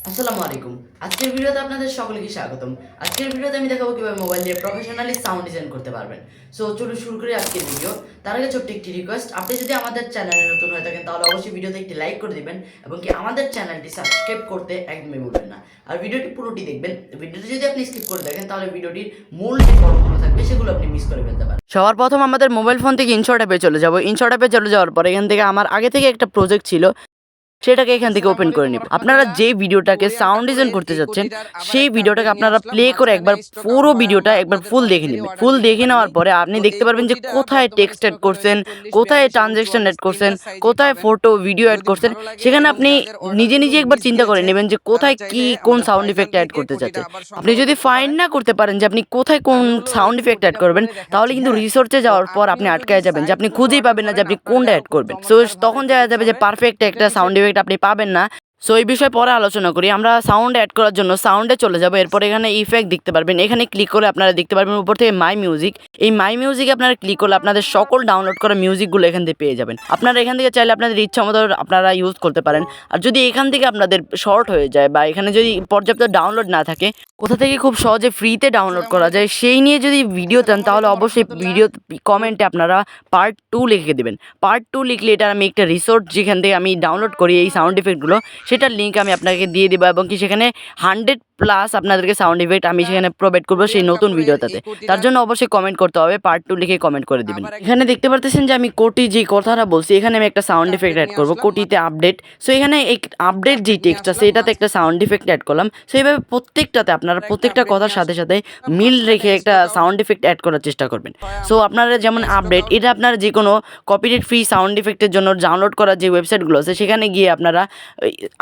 আসসালামু আলাইকুম। আজকের ভিডিওতে আপনাদের সকলকে স্বাগতম। আজকের ভিডিওতে আমি দেখাবো কিভাবে মোবাইল দিয়ে প্রফেশনালি সাউন্ড ডিজাইন করতে পারবেন। সো চলুন শুরু করি আজকের ভিডিও। তার আগে ছোট্ট একটি রিকোয়েস্ট, আপনি যদি আমাদের চ্যানেলে নতুন হয়ে থাকেন তাহলে অবশ্যই ভিডিওতে একটি লাইক করে দিবেন এবং কি আমাদের চ্যানেলটি সাবস্ক্রাইব করতে একদমই ভুলবেন না। আর ভিডিওটি পুরোটি দেখবেন। ভিডিওটি যদি আপনি স্কিপ করে দেখেন তাহলে ভিডিওটির মূল যে পর্বগুলো থাকবে সেগুলো আপনি মিস করে ফেলতে পারেন। সবার প্রথম আমাদের মোবাইল ফোন থেকে ইনশট অ্যাপে চলে যাব। ইনশট অ্যাপে চলে যাওয়ার পর এখান থেকে আমার আগে থেকে একটা প্রজেক্ট ছিল, সেটাকে এখান থেকে ওপেন করে নিব। আপনারা যে ভিডিওটাকে সাউন্ড ডিজাইন করতে যাচ্ছেন সেই ভিডিওটাকে আপনারা প্লে করে একবার পুরো ভিডিওটা একবার ফুল দেখে নেবেন। ফুল দেখে নেওয়ার পরে আপনি দেখতে পারবেন যে কোথায় টেক্সট অ্যাড করছেন, কোথায় ট্রানজ্যাকশন অ্যাড করছেন, কোথায় ফটো ভিডিও অ্যাড করছেন। সেখানে আপনি নিজে নিজে একবার চিন্তা করে নেবেন যে কোথায় কি কোন সাউন্ড ইফেক্ট অ্যাড করতে চাচ্ছেন। আপনি যদি ফাইন্ড না করতে পারেন যে আপনি কোথায় কোন সাউন্ড ইফেক্ট অ্যাড করবেন, তাহলে কিন্তু রিসোর্সে যাওয়ার পর আপনি আটকায় যাবেন, যে আপনি খুঁজেই পাবেন না যে আপনি কোনটা অ্যাড করবেন। সো তখন দেখা যাবে যে পারফেক্ট একটা সাউন্ড ইফেক্ট আপনি পাবেন না। সো এই বিষয়ে পরে আলোচনা করি। আমরা সাউন্ড অ্যাড করার জন্য সাউন্ডে চলে যাব। এরপর এখানে ইফেক্ট দেখতে পারবেন, এখানে ক্লিক করে আপনারা দেখতে পারবেন উপর থেকে মাই মিউজিক। এই মাই মিউজিকে আপনারা ক্লিক করলে আপনাদের সকল ডাউনলোড করা মিউজিকগুলো এখান থেকে পেয়ে যাবেন। আপনারা এখান থেকে চাইলে আপনাদের ইচ্ছা মতো আপনারা ইউজ করতে পারেন। আর যদি এখান থেকে আপনাদের শর্ট হয়ে যায় বা এখানে যদি পর্যাপ্ত ডাউনলোড না থাকে, কোথা থেকে খুব সহজে ফ্রিতে ডাউনলোড করা যায় সেই নিয়ে যদি ভিডিও চান তাহলে অবশ্যই ভিডিও কমেন্টে আপনারা পার্ট 2 লিখে দেবেন। পার্ট 2 লিখলে এটা আমি একটা রিসোর্স যেখান থেকে আমি ডাউনলোড করি এই সাউন্ড ইফেক্টগুলো, সেটার লিঙ্ক আমি আপনাকে দিয়ে দেবো এবং কি সেখানে 100+ আপনাদেরকে সাউন্ড ইফেক্ট আমি সেখানে প্রোভাইড করবো সেই নতুন ভিডিওটাতে। তার জন্য অবশ্যই কমেন্ট করতে হবে, পার্ট 2 লিখে কমেন্ট করে দিবেন। এখানে দেখতে পারতেছেন যে আমি কোটি যে কথাটা বলছি এখানে আমি একটা সাউন্ড ইফেক্ট অ্যাড করবো, কোটিতে আপডেট। সো এখানে এই আপডেট যে টেক্সট আছে এটাতে একটা সাউন্ড ইফেক্ট অ্যাড করলাম। সো এইভাবে প্রত্যেকটাতে আপনারা প্রত্যেকটা কথার সাথে সাথে মিল রেখে একটা সাউন্ড ইফেক্ট অ্যাড করার চেষ্টা করবেন। সো আপনারা যেমন আপডেট, এটা আপনারা যে কোনো কপিরাইট ফ্রি সাউন্ড ইফেক্টের জন্য ডাউনলোড করার যে ওয়েবসাইটগুলো আছে সেখানে গিয়ে আপনারা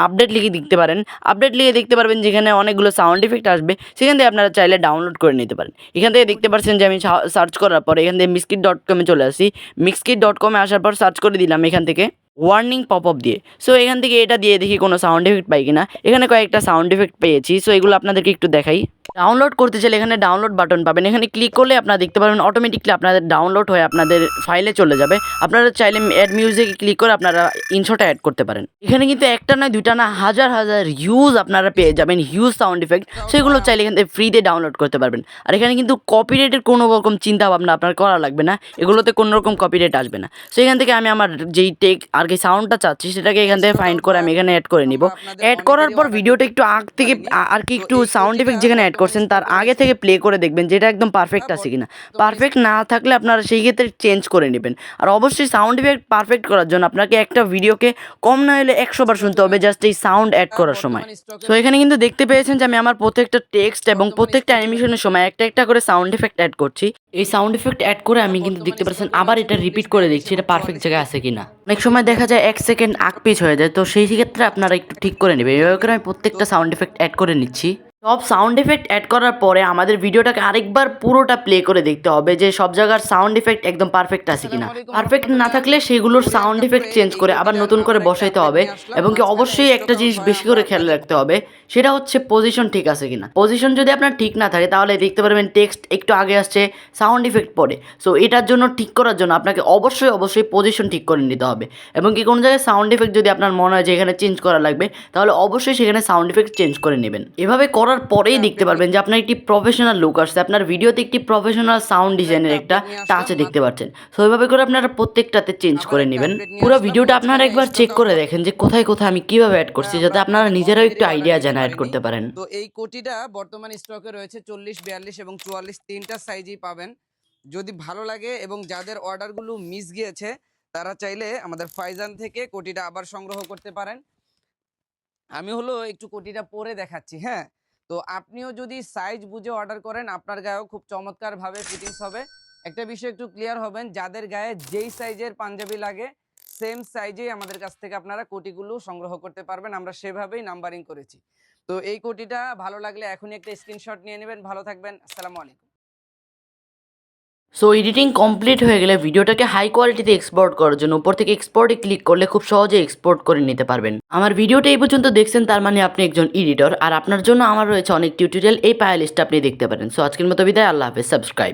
আপডেট লিখে দেখতে পারেন। আপডেট লিখে দেখতে পারবেন যেখানে অনেকগুলো সাউন্ড ইফেক্ট আসবে, সেখান থেকে আপনারা চাইলে ডাউনলোড করে নিতে পারেন। এখান থেকে দেখতে পাচ্ছেন যে আমি সার্চ করার পরে এখান থেকে মিক্সকিট.com-এ চলে আসি। মিক্সকিট.com-এ আসার পর সার্চ করে দিলাম এখান থেকে ওয়ার্নিং পপ আপ দিয়ে। সো এখান থেকে এটা দিয়ে দেখি কোনো সাউন্ড ইফেক্ট পাই কিনা। এখানে কয়েকটা সাউন্ড ইফেক্ট পেয়েছি, সো এগুলো আপনাদেরকে একটু দেখাই। ডাউনলোড করতে চাইলে এখানে ডাউনলোড বাটন পাবেন, এখানে ক্লিক করলে আপনারা দেখতে পারবেন অটোমেটিকলি আপনাদের ডাউনলোড হয়ে আপনাদের ফাইলে চলে যাবে। আপনারা চাইলে অ্যাড মিউজিকে ক্লিক করে আপনারা ইনশটে অ্যাড করতে পারেন। এখানে কিন্তু একটা নয় দুইটা না হাজার হাজার হিউজ আপনারা পেয়ে যাবেন, হিউজ সাউন্ড ইফেক্ট। সেগুলো চাইলে এখান থেকে ফ্রিতে ডাউনলোড করতে পারবেন। আর এখানে কিন্তু কপিরাইটের কোনো রকম চিন্তা ভাবনা আপনার করা লাগবে না, এগুলোতে কোনো রকম কপিরাইট আসবে না। সো এখান থেকে আমি আমার যেই আর কি সাউন্ডটা চাচ্ছি সেটাকে এখান থেকে ফাইন্ড করে আমি এখানে অ্যাড করে নিব। অ্যাড করার পর ভিডিওটা একটু আগ থেকে আর কি একটু সাউন্ড ইফেক্ট যেখানে অ্যাড করছেন তার আগে থেকে প্লে করে দেখবেন যেটা একদম পারফেক্ট আছে কিনা। পারফেক্ট না থাকলে আপনারা সেই ক্ষেত্রে চেঞ্জ করে নেবেন। আর অবশ্যই সাউন্ড ইফেক্ট পারফেক্ট করার জন্য আপনাকে একটা ভিডিওকে কম না হলে 100 বার শুনতে হবে জাস্ট এই সাউন্ড অ্যাড করার সময়। সো এখানে কিন্তু দেখতে পেয়েছেন যে আমি আমার প্রত্যেকটা টেক্সট এবং প্রত্যেকটা অ্যানিমেশনের সময় একটা একটা করে সাউন্ড ইফেক্ট অ্যাড করছি। এই সাউন্ড ইফেক্ট অ্যাড করে আমি কিন্তু দেখতে পাচ্ছেন আবার এটা রিপিট করে দেখছি এটা পারফেক্ট জায়গায় আছে কিনা। অনেক সময় দেখা যায় 1 সেকেন্ড আগ পিছ হয়ে যায়, তো সেই ক্ষেত্রে আপনারা একটু ঠিক করে নেবেন। এভাবে করে আমি প্রত্যেকটা সাউন্ড ইফেক্ট অ্যাড করে নিচ্ছি। সব সাউন্ড ইফেক্ট অ্যাড করার পরে আমাদের ভিডিওটাকে আরেকবার পুরোটা প্লে করে দেখতে হবে যে সব জায়গার সাউন্ড ইফেক্ট একদম পারফেক্ট আছে কিনা। পারফেক্ট না থাকলে সেগুলোর সাউন্ড ইফেক্ট চেঞ্জ করে আবার নতুন করে বসাইতে হবে। এবং কি অবশ্যই একটা জিনিস বেশি করে খেয়াল রাখতে হবে, সেটা হচ্ছে পজিশন ঠিক আছে কিনা। পজিশন যদি আপনার ঠিক না থাকে তাহলে দেখতে পারবেন টেক্সট একটু আগে আসছে, সাউন্ড ইফেক্ট পরে। সো এটার জন্য ঠিক করার জন্য আপনাকে অবশ্যই পজিশন ঠিক করে নিতে হবে। এবং কি কোনো জায়গায় সাউন্ড ইফেক্ট যদি আপনার মনে হয় যে এখানে চেঞ্জ করা লাগবে তাহলে অবশ্যই সেখানে সাউন্ড ইফেক্ট চেঞ্জ করে নেবেন। এভাবে করার পরেই দেখতে পারবেন যে আপনার একটি প্রফেশনাল লুক আসছে, আপনার ভিডিওতে একটি প্রফেশনাল সাউন্ড ডিজাইনের একটা টাচে দেখতে পাচ্ছেন। সো এইভাবে করে আপনারা প্রত্যেকটাতে চেঞ্জ করে নেবেন। পুরো ভিডিওটা আপনারা একবার চেক করে দেখেন যে কোথায় কোথায় আমি কিভাবে অ্যাড করছি, যাতে আপনারা নিজেরাও একটু আইডিয়া জেনারেট করতে পারেন। তো এই কোটিটা বর্তমানে স্টকে রয়েছে 40, 42 এবং 44 তিনটা সাইজই পাবেন। যদি ভালো লাগে এবং যাদের অর্ডারগুলো মিস গিয়েছে তারা চাইলে আমাদের ফাইজান থেকে কোটিটা আবার সংগ্রহ করতে পারেন। আমি হলো একটু কোটিটা পরে দেখাচ্ছি। হ্যাঁ, তো আপনিও যদি সাইজ বুঝে অর্ডার করেন আপনার গায়েও খুব চমৎকারভাবে ফিটিংস হবে। একটা বিষয় একটু ক্লিয়ার হবেন, যাদের গায়ে যেই সাইজের পাঞ্জাবি লাগে সেম সাইজেই আমাদের কাছ থেকে আপনারা কোটিগুলো সংগ্রহ করতে পারবেন। আমরা সেভাবেই নাম্বারিং করেছি। তো এই কোটিটা ভালো লাগলে এখনই একটা স্ক্রিনশট নিয়ে নেবেন। ভালো থাকবেন। আসসালামু আলাইকুম। সো এডিটিং কমপ্লিট হয়ে গেলে ভিডিওটাকে হাই কোয়ালিটিতে এক্সপোর্ট করার জন্য উপর থেকে এক্সপোর্টে ক্লিক করলে খুব সহজে এক্সপোর্ট করে নিতে পারবেন। আমার ভিডিওটা এই পর্যন্ত দেখছেন, তার মানে আপনি একজন এডিটর। আর আপনার জন্য আমার রয়েছে অনেক টিউটোরিয়াল, এই প্লে লিস্টটা আপনি দেখতে পারেন। সো আজকের মতো বিদায়, আল্লাহ হাফেজ, সাবস্ক্রাইব।